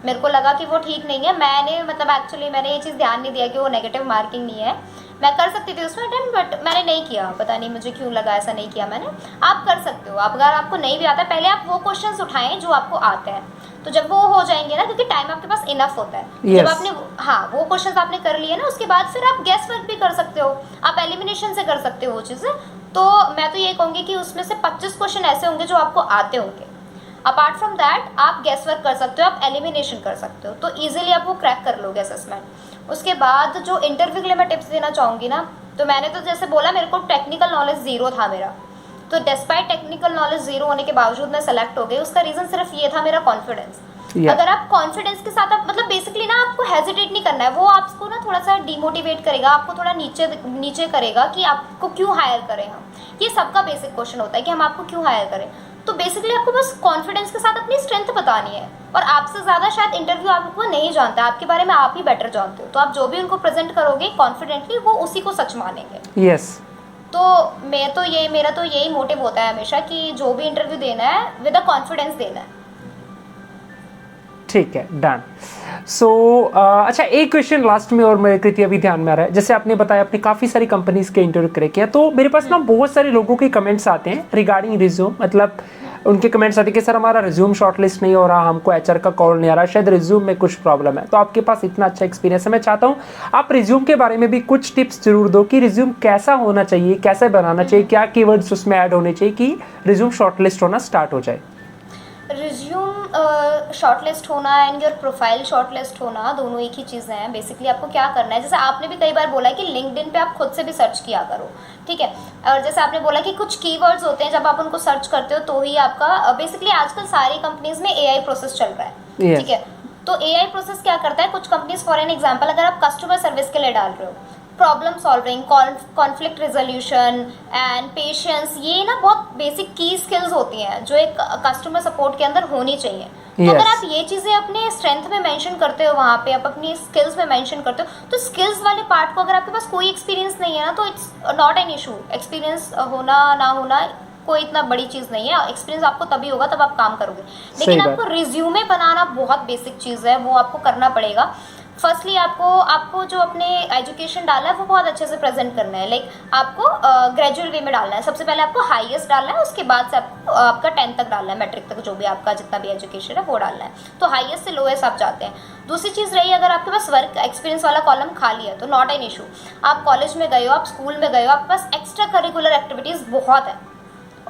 मेरे को लगा कि वो ठीक नहीं है, मैंने मतलब एक्चुअली मैंने ये चीज़ ध्यान नहीं दिया कि वो नेगेटिव मार्किंग नहीं है, मैं कर सकती थी उसमें अटेम्प्ट, बट मैंने नहीं किया, पता नहीं मुझे क्यों लगा ऐसा नहीं किया मैंने। आप कर सकते हो, अगर आपको नहीं भी आता है पहले आप वो क्वेश्चंस उठाएं जो आपको आते हैं, तो जब वो हो जाएंगे ना, क्योंकि टाइम आपके पास इनफ होता है, Yes. जब आपने वो क्वेश्चंस आपने कर लिए ना, उसके बाद फिर आप गेस वर्क भी कर सकते हो, आप एलिमिनेशन से कर सकते हो वो चीज़ें। तो मैं तो ये कहूँगी कि उसमें से 25 क्वेश्चन ऐसे होंगे जो आपको आते होंगे, अपार्ट फ्रॉम दैट आप गेस वर्क कर सकते हो, आप एलिमिनेशन कर सकते हो, तो ईजिली आप वो क्रैक कर लोगे असेसमेंट। उसके बाद जो इंटरव्यू के लिए मैं टिप्स देना चाहूँगी ना, तो मैंने तो जैसे बोला मेरे को टेक्निकल नॉलेज ज़ीरो था मेरा, तो डिस्पाइट टेक्निकल नॉलेज ज़ीरो होने के बावजूद मैं सेलेक्ट हो गई। उसका रीज़न सिर्फ ये था मेरा कॉन्फिडेंस। अगर आप कॉन्फिडेंस के साथ आप मतलब बेसिकली ना आपको हेजिटेट नहीं करना है, वो आपको ना थोड़ा सा डिमोटिवेट करेगा, आपको थोड़ा नीचे करेगा कि आपको क्यों हायर करें हम, ये सबका बेसिक क्वेश्चन होता है कि हम आपको क्यों हायर करें। तो बेसिकली आपको बस कॉन्फिडेंस के साथ अपनी स्ट्रेंथ बतानी है, और आपसे ज़्यादा शायद इंटरव्यू आपको नहीं जानता, आपके बारे में आप ही बेटर जानते हो, तो आप जो भी उनको प्रेजेंट करोगे कॉन्फिडेंटली वो उसी को सच मानेंगे। यस। तो मेरा तो यही मोटिव होता है हमेशा कि जो भी इंटरव्यू देना है विद अ कॉन्फिडेंस देना है। ठीक है, डन। सो अच्छा, एक क्वेश्चन लास्ट में और मेरे कृति अभी ध्यान में आ रहा है, जैसे आपने बताया आपने काफ़ी सारी कंपनीज के इंटरव्यू करे किया, तो मेरे पास ना बहुत सारे लोगों के कमेंट्स आते हैं रिगार्डिंग रिज्यूम, मतलब उनके कमेंट्स आते हैं कि सर हमारा रिज्यूम शॉर्टलिस्ट नहीं हो रहा, हमको एचआर का कॉल नहीं आ रहा, शायद रिज्यूम में कुछ प्रॉब्लम है। तो आपके पास इतना अच्छा एक्सपीरियंस है, मैं चाहता हूँ आप रिज्यूम के बारे में भी कुछ टिप्स जरूर दो कि रिज्यूम कैसा होना चाहिए, कैसे बनाना चाहिए, क्या कीवर्ड्स उसमें ऐड होने चाहिए कि रिज्यूम शॉर्टलिस्ट होना स्टार्ट हो जाए। रिज्यूम शॉर्टलिस्ट होना एंड योर प्रोफाइल शॉर्टलिस्ट होना दोनों एक ही चीज़ें हैं। बेसिकली आपको क्या करना है, जैसे आपने भी कई बार बोला है कि लिंक्डइन पे आप खुद से भी सर्च किया करो, ठीक है। और जैसे आपने बोला कि कुछ कीवर्ड्स होते हैं जब आप उनको सर्च करते हो तो ही आपका बेसिकली आजकल सारी कंपनीज में एआई प्रोसेस चल रहा है, ठीक है। तो एआई प्रोसेस क्या करता है, कुछ कंपनीज फॉर एन एग्जांपल अगर आप कस्टमर सर्विस के लिए डाल रहे हो, problem solving, conflict resolution and patience, ये ना बहुत बेसिक की स्किल्स होती हैं जो एक कस्टमर सपोर्ट के अंदर होनी चाहिए। तो अगर आप ये चीज़ें अपने स्ट्रेंथ में मेंशन करते हो, वहाँ पे आप अपनी स्किल्स में मेंशन करते हो, तो स्किल्स वाले पार्ट को अगर आपके पास कोई एक्सपीरियंस नहीं है ना, तो it's not an issue. Experience होना ना होना कोई इतना बड़ी चीज़ नहीं है, एक्सपीरियंस आपको तभी होगा तब आप काम करोगे। लेकिन आपको रिज्यूमे बनाना बहुत बेसिक चीज़ है, वो आपको करना पड़ेगा। फर्स्टली आपको जो अपने एजुकेशन डालना है वो बहुत अच्छे से प्रेजेंट करना है, लाइक आपको ग्रेजुअल वे में डालना है। सबसे पहले आपको हाईएस्ट डालना है, उसके बाद से आपका 10th तक डालना है, मैट्रिक तक जो भी आपका जितना भी एजुकेशन है वो डालना है। तो हाईएस्ट से लोएस्ट आप जाते हैं। दूसरी चीज़ रही, अगर आपके पास वर्क एक्सपीरियंस वाला कॉलम खाली है तो नॉट एन इशू। आप कॉलेज में गए हो, आप स्कूल में गए हो, आपके पास एक्स्ट्रा करिकुलर एक्टिविटीज़ बहुत है,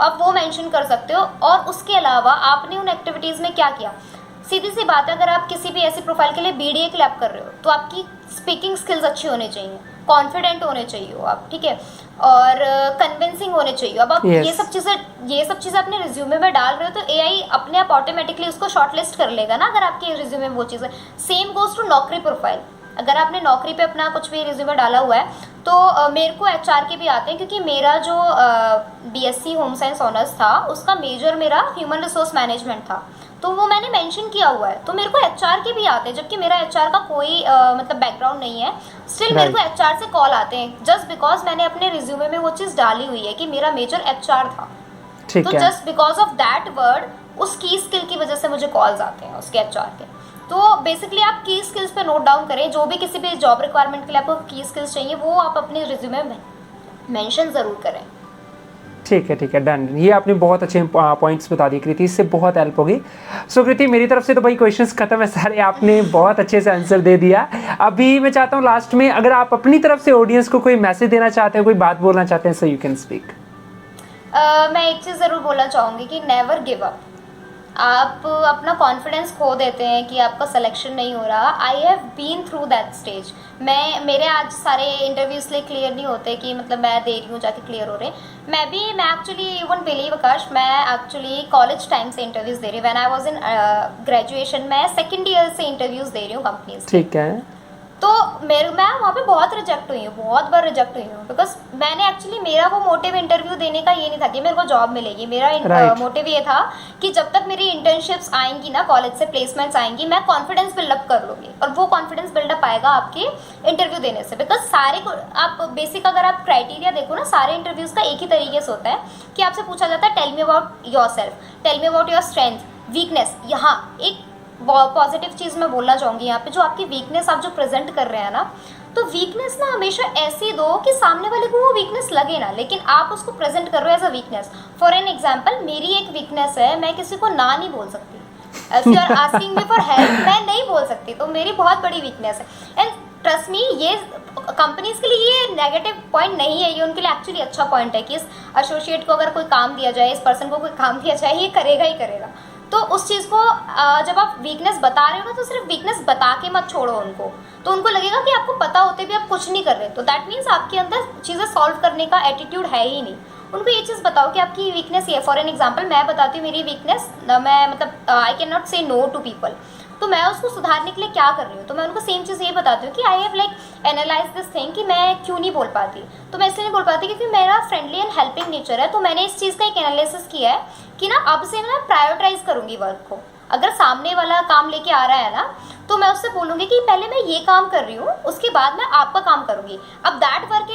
आप वो मेंशन कर सकते हो। और उसके अलावा आपने उन एक्टिविटीज़ में क्या किया, सीधी सी बात है, अगर आप किसी भी ऐसी प्रोफाइल के लिए बीडीए क्लैप कर रहे हो तो आपकी स्पीकिंग स्किल्स अच्छी होनी चाहिए, कॉन्फिडेंट होने चाहिए हो आप, ठीक है, और कन्विंसिंग होने चाहिए। अब आप ये सब चीज़ें अपने रिज्यूमे में डाल रहे हो तो एआई अपने आप ऑटोमेटिकली उसको शॉर्टलिस्ट कर लेगा ना, अगर आपके रिज्यूमे में वो चीज़ें। सेम गोज टू नौकरी प्रोफाइल, अगर आपने नौकरी पे अपना कुछ भी रिज्यूमे डाला हुआ है तो मेरे को एचआर के भी आते हैं, क्योंकि मेरा जो बीएससी होम साइंस ऑनर्स था उसका मेजर मेरा ह्यूमन रिसोर्स मैनेजमेंट था, तो वो मैंने मेंशन किया हुआ है, तो मेरे को एचआर के भी आते हैं, जबकि मेरा एचआर का कोई मतलब बैकग्राउंड नहीं है, स्टिल मेरे को एचआर से कॉल आते हैं, जस्ट बिकॉज मैंने अपने रिज्यूमे में वो चीज़ डाली हुई है कि मेरा मेजर एचआर था। तो just because of that word, उस की स्किल की वजह से मुझे कॉल्स आते हैं उसके एचआर के। तो बेसिकली आप की स्किल्स पे नोट डाउन करें, जो भी किसी भी जॉब रिक्वायरमेंट के लिए आपको की स्किल्स चाहिए वो आप अपने रिज्यूमे में मेंशन ज़रूर करें। ठीक है डन। ये आपने बहुत अच्छे पॉइंट्स बता दिए कृति, इससे बहुत हेल्प होगी। सो कृति मेरी तरफ से तो भाई क्वेश्चंस खत्म है सारे, आपने बहुत अच्छे से आंसर दे दिया। अभी मैं चाहता हूँ लास्ट में अगर आप अपनी तरफ से ऑडियंस को कोई मैसेज देना चाहते हैं, कोई बात बोलना चाहते हैं, सो यू कैन स्पीक। मैं एक चीज़ ज़रूर बोलना चाहूँगी कि नेवर गिव अप। आप अपना कॉन्फिडेंस खो देते हैं कि आपका सिलेक्शन नहीं हो रहा। I have been through that stage. मेरे आज सारे इंटरव्यूज़ लिए क्लियर नहीं होते कि मतलब मैं दे रही हूँ जाके क्लियर हो रहे हैं। मैं एक्चुअली यू वोंट बिलीव आकाश, मैं एक्चुअली कॉलेज टाइम से इंटरव्यूज़ दे रही हूँ। When I was in graduation मैं सेकेंड ईयर से इंटरव्यूज़ दे रही हूँ कंपनीज। ठीक है। तो मैं वहाँ पे बहुत रिजेक्ट हुई हूँ, बहुत बार रिजेक्ट हुई हूँ, बिकॉज मैंने एक्चुअली मेरा वो मोटिव इंटरव्यू देने का ये नहीं था कि मेरे को जॉब मिलेगी। मेरा मोटिव ये था कि जब तक मेरी इंटर्नशिप्स आएंगी ना, कॉलेज से प्लेसमेंट्स आएंगी, मैं कॉन्फिडेंस बिल्डअप कर लूँगी। और वो कॉन्फिडेंस बिल्डअप आएगा आपके इंटरव्यू देने से। बिकॉज सारे को आप बेसिक अगर आप क्राइटेरिया देखो ना, सारे इंटरव्यूज़ का एक ही तरीके से होता है कि आपसे पूछा जाता है tell me about yourself, tell me about your strength, weakness. यहाँ एक पॉजिटिव चीज़ मैं बोलना चाहूँगी यहाँ पे, जो आपकी वीकनेस आप जो प्रेजेंट कर रहे हैं ना, तो वीकनेस ना हमेशा ऐसी दो कि सामने वाले को वो वीकनेस लगे ना, लेकिन आप उसको प्रेजेंट कर रहे हो as a weakness. For an example, मेरी एक वीकनेस है, मैं किसी को ना नहीं बोल सकती। If you are asking me for help, मैं नहीं बोल सकती, तो मेरी बहुत बड़ी वीकनेस है। एंड ट्रस्ट मी, ये कंपनीज के लिए ये नेगेटिव पॉइंट नहीं है, ये उनके लिए एक्चुअली अच्छा पॉइंट है कि इस एसोसिएट को अगर कोई काम दिया जाए, इस पर्सन को कोई काम दिया जाए, ये करेगा ही करेगा। तो उस चीज़ को जब आप वीकनेस बता रहे हो ना, तो सिर्फ वीकनेस बता के मत छोड़ो उनको, तो उनको लगेगा कि आपको पता होते भी आप कुछ नहीं कर रहे। तो दैट मीन्स आपके अंदर चीज़ें सॉल्व करने का एटीट्यूड है ही नहीं। उनको ये चीज़ बताओ कि आपकी वीकनेस ये है। फॉर एन एग्जाम्पल मैं बताती हूँ मेरी वीकनेस, मैं मतलब आई कैन नॉट से नो टू पीपल। तो मैं उसको सुधारने के लिए क्या कर रही हूँ, तो मैं उनको सेम चीज़ ये बताती हूँ कि I have like analyse this thing कि मैं क्यों नहीं बोल पाती। तो मैं इसलिए नहीं बोल पाती क्योंकि मेरा फ्रेंडली एंड हेल्पिंग नेचर है। तो मैंने इस चीज़ का एक एनालिसिस किया है कि ना अब से मैं प्रायोरिटाइज करूँगी वर्क को। अगर सामने वाला काम लेके आ रहा है ना, तो मैं उससे बोलूँगी कि पहले मैं ये काम कर रही हूँ, उसके बाद मैं आपका काम करूँगी। अब that work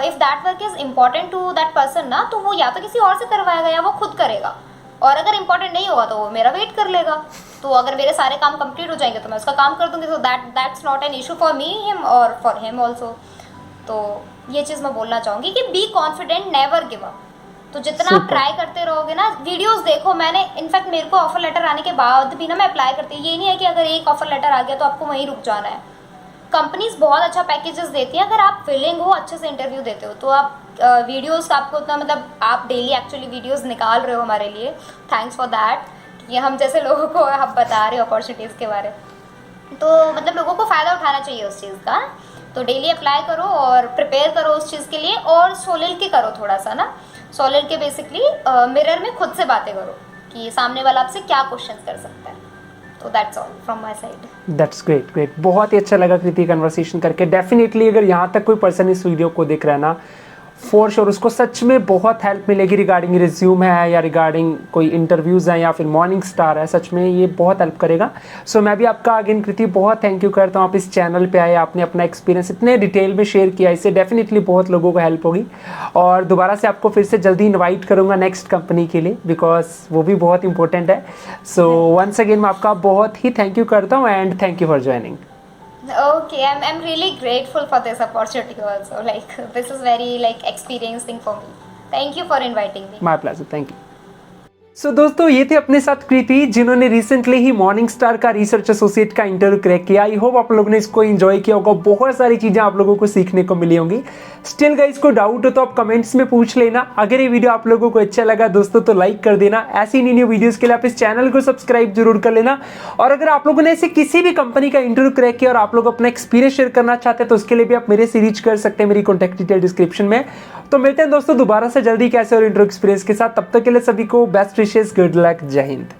if that work is important to that person ना, तो वो या तो किसी और से करवाएगा या वो खुद करेगा। और अगर इंपॉर्टेंट नहीं होगा तो वो मेरा वेट कर लेगा। तो अगर मेरे सारे काम कंप्लीट हो जाएंगे तो मैं उसका काम कर दूंगी। तो that's not an issue for me, him और फॉर हिम ऑल्सो। तो ये चीज़ मैं बोलना चाहूँगी कि be confident, never give up. तो जितना आप ट्राई करते रहोगे ना, वीडियोस देखो। मैंने इनफैक्ट मेरे को ऑफर लेटर आने के बाद भी ना मैं अप्लाई करती हूँ। ये नहीं है कि अगर एक ऑफर लेटर आ गया तो आपको वहीं रुक जाना है। कंपनीज बहुत अच्छा पैकेजेस देती हैं अगर आप विलिंग हो, अच्छे से इंटरव्यू देते हो। तो आप वीडियोस आपको उतना मतलब आप डेली एक्चुअली वीडियोस निकाल रहे हो हमारे लिए, थैंक्स फॉर दैट। कि हम जैसे लोगों को आप बता रहे हो अपॉर्चुनिटीज़ के बारे में, तो मतलब लोगों को फ़ायदा उठाना चाहिए उस चीज़ का। तो डेली अप्लाई करो और प्रिपेयर करो उस चीज़ के लिए। और सोलिल के करो थोड़ा सा ना, सोलिल के बेसिकली मिरर में खुद से बातें करो कि सामने वाला आपसे क्या क्वेश्चन कर सकता है। तो that's all from my side. That's great. बहुत ही अच्छा लगा कृति कन्वर्सेशन करके। डेफिनेटली अगर यहाँ तक कोई पर्सन इस वीडियो को देख रहा है ना, फॉर श्योर उसको सच में बहुत हेल्प मिलेगी रिगार्डिंग रिज्यूम है या रिगार्डिंग कोई इंटरव्यूज़ हैं या फिर मॉर्निंग स्टार है। सच में ये बहुत हेल्प करेगा। सो मैं भी आपका अगेन कृति बहुत थैंक यू करता हूँ, आप इस चैनल पे आए, आपने अपना एक्सपीरियंस इतने डिटेल में शेयर किया, इससे डेफिनेटली बहुत लोगों को हेल्प होगी। और दोबारा से आपको फिर से जल्दी इन्वाइट करूँगा नेक्स्ट कंपनी के लिए, बिकॉज वो भी बहुत इंपॉर्टेंट है। सो वंस अगेन मैं आपका बहुत ही थैंक यू करता हूँ and thank you for joining. Okay, I'm really grateful for this opportunity also. Like this is very like experiencing for me. Thank you for inviting me. My pleasure. Thank you. सो दोस्तों ये थे अपने साथ कृति, जिन्होंने recently ही Morningstar का research associate का interview crack किया। आई होप आप लोगों ने इसको एंजॉय किया होगा, बहुत सारी चीजें आप लोगों को सीखने को मिली होंगी। स्टिल गाइस को डाउट हो तो आप कमेंट्स में पूछ लेना। अगर ये वीडियो आप लोगों को अच्छा लगा दोस्तों तो लाइक कर देना। ऐसी न्यू वीडियोस के लिए आप इस चैनल को सब्सक्राइब जरूर कर लेना। और अगर आप लोगों ने ऐसे किसी भी कंपनी का इंटरव्यू क्रैक किया और आप लोग अपना एक्सपीरियंस शेयर करना चाहते हैं तो उसके लिए भी आप मेरे से रीच कर सकते हैं, मेरी कॉन्टैक्ट डिटेल डिस्क्रिप्शन में। तो मिलते हैं दोस्तों दोबारा से जल्दी कैसे और इंटरव्यू एक्सपीरियंस के साथ। तब तक के लिए सभी को बेस्ट विशेस, गुड लक, जय हिंद।